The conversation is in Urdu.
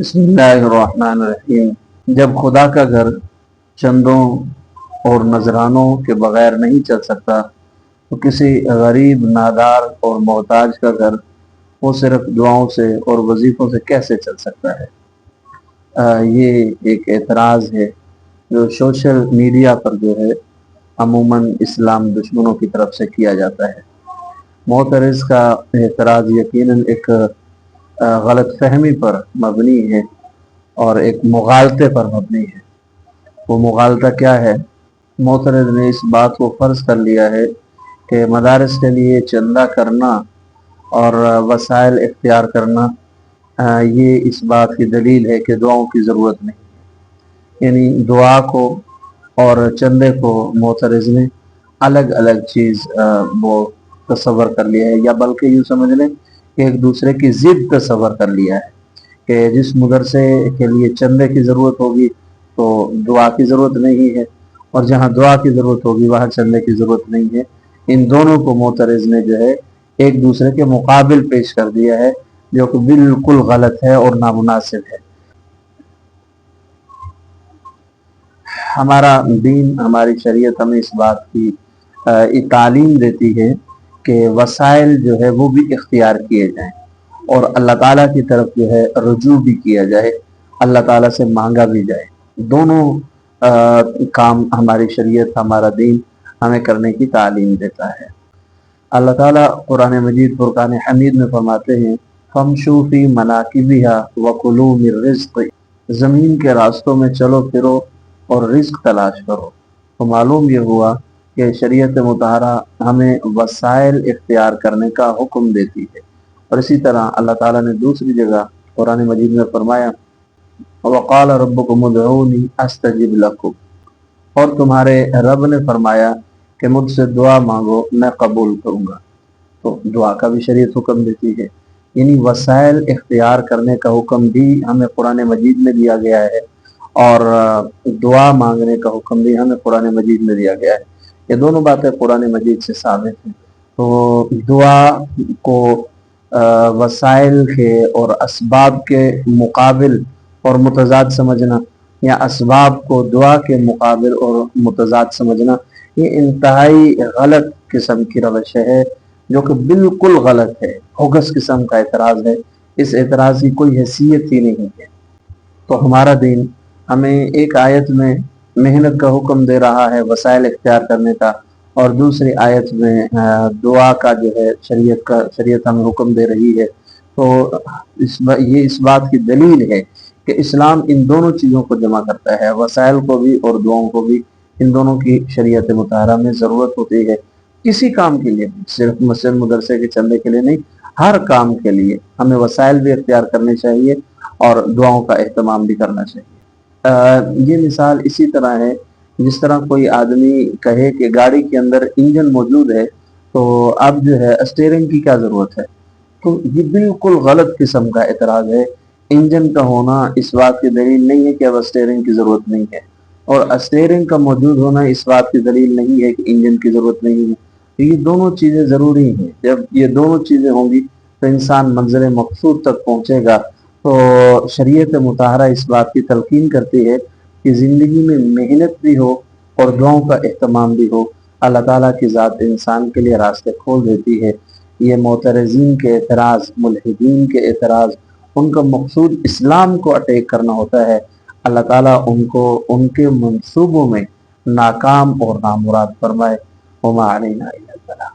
بسم اللہ الرحمن الرحیم۔ جب خدا کا گھر چندوں اور نذرانوں کے بغیر نہیں چل سکتا تو کسی غریب، نادار اور محتاج کا گھر وہ صرف دعاؤں سے اور وظیفوں سے کیسے چل سکتا ہے؟ یہ ایک اعتراض ہے جو سوشل میڈیا پر جو ہے عموماً اسلام دشمنوں کی طرف سے کیا جاتا ہے۔ معترض کا اعتراض یقیناً ایک غلط فہمی پر مبنی ہے اور ایک مغالطے پر مبنی ہے۔ وہ مغالطہ کیا ہے؟ معترض نے اس بات کو فرض کر لیا ہے کہ مدارس کے لیے چندہ کرنا اور وسائل اختیار کرنا یہ اس بات کی دلیل ہے کہ دعاؤں کی ضرورت نہیں ہے۔ یعنی دعا کو اور چندے کو معترض نے الگ الگ چیز وہ تصور کر لیا ہے، یا بلکہ یوں سمجھ لیں کہ ایک دوسرے کی ضد تصور کر لیا ہے کہ جس مدرسے کے لیے چندے کی ضرورت ہوگی تو دعا کی ضرورت نہیں ہے، اور جہاں دعا کی ضرورت ہوگی وہاں چندے کی ضرورت نہیں ہے۔ ان دونوں کو معترض نے جو ہے ایک دوسرے کے مقابل پیش کر دیا ہے، جو کہ بالکل غلط ہے اور نامناسب ہے۔ ہمارا دین، ہماری شریعت ہمیں اس بات کی تعلیم دیتی ہے کہ وسائل جو ہے وہ بھی اختیار کیے جائیں اور اللہ تعالیٰ کی طرف جو ہے رجوع بھی کیا جائے، اللہ تعالیٰ سے مانگا بھی جائے۔ دونوں کام ہماری شریعت، ہمارا دین ہمیں کرنے کی تعلیم دیتا ہے۔ اللہ تعالیٰ قرآن مجید فرقان حمید میں فرماتے ہیں فَامْشُوا فِي مَنَاكِبِهَا وَكُلُوا مِن رِزْقِهِ، زمین کے راستوں میں چلو پھرو اور رزق تلاش کرو۔ تو معلوم یہ ہوا کہ شریعت مطہرہ ہمیں وسائل اختیار کرنے کا حکم دیتی ہے، اور اسی طرح اللہ تعالیٰ نے دوسری جگہ قرآن مجید میں فرمایا وَقَالَ رَبُّكُمُ ادْعُونِي أَسْتَجِبْ لَكُمْ، اور تمہارے رب نے فرمایا کہ مجھ سے دعا مانگو میں قبول کروں گا۔ تو دعا کا بھی شریعت حکم دیتی ہے، یعنی وسائل اختیار کرنے کا حکم بھی ہمیں قرآن مجید میں دیا گیا ہے، اور دعا مانگنے کا حکم بھی ہمیں قرآن مجید میں دیا گیا ہے۔ یہ دونوں باتیں قرآن مجید سے ثابت ہیں۔ تو دعا کو وسائل کے اور اسباب کے مقابل اور متضاد سمجھنا، یا اسباب کو دعا کے مقابل اور متضاد سمجھنا، یہ انتہائی غلط قسم کی روش ہے، جو کہ بالکل غلط ہے، ہوگس قسم کا اعتراض ہے۔ اس اعتراض کی کوئی حیثیت ہی نہیں ہے۔ تو ہمارا دین ہمیں ایک آیت میں محنت کا حکم دے رہا ہے، وسائل اختیار کرنے کا، اور دوسری آیت میں دعا کا جو ہے شریعت ہمیں حکم دے رہی ہے۔ تو یہ اس بات کی دلیل ہے کہ اسلام ان دونوں چیزوں کو جمع کرتا ہے، وسائل کو بھی اور دعاؤں کو بھی۔ ان دونوں کی شریعت مطہرہ میں ضرورت ہوتی ہے کسی کام کے لیے، صرف مسجد مدرسے کے چندے کے لیے نہیں، ہر کام کے لیے ہمیں وسائل بھی اختیار کرنے چاہیے اور دعاؤں کا اہتمام بھی کرنا چاہیے۔ یہ مثال اسی طرح ہے جس طرح کوئی آدمی کہے کہ گاڑی کے اندر انجن موجود ہے تو اب جو ہے اسٹیئرنگ کی کیا ضرورت ہے۔ تو یہ بالکل غلط قسم کا اعتراض ہے۔ انجن کا ہونا اس بات کی دلیل نہیں ہے کہ اب اسٹیئرنگ کی ضرورت نہیں ہے، اور اسٹیئرنگ کا موجود ہونا اس بات کی دلیل نہیں ہے کہ انجن کی ضرورت نہیں ہے۔ یہ دونوں چیزیں ضروری ہیں۔ جب یہ دونوں چیزیں ہوں گی تو انسان منزل مقصود تک پہنچے گا۔ تو شریعت مطہرہ اس بات کی تلقین کرتی ہے کہ زندگی میں محنت بھی ہو اور دعاؤں کا اہتمام بھی ہو۔ اللہ تعالیٰ کی ذات انسان کے لیے راستے کھول دیتی ہے۔ یہ معترضین کے اعتراض، ملحدین کے اعتراض، ان کا مقصود اسلام کو اٹیک کرنا ہوتا ہے۔ اللہ تعالیٰ ان کو ان کے منصوبوں میں ناکام اور نامراد فرمائے۔ وما علینا الا البلاغ۔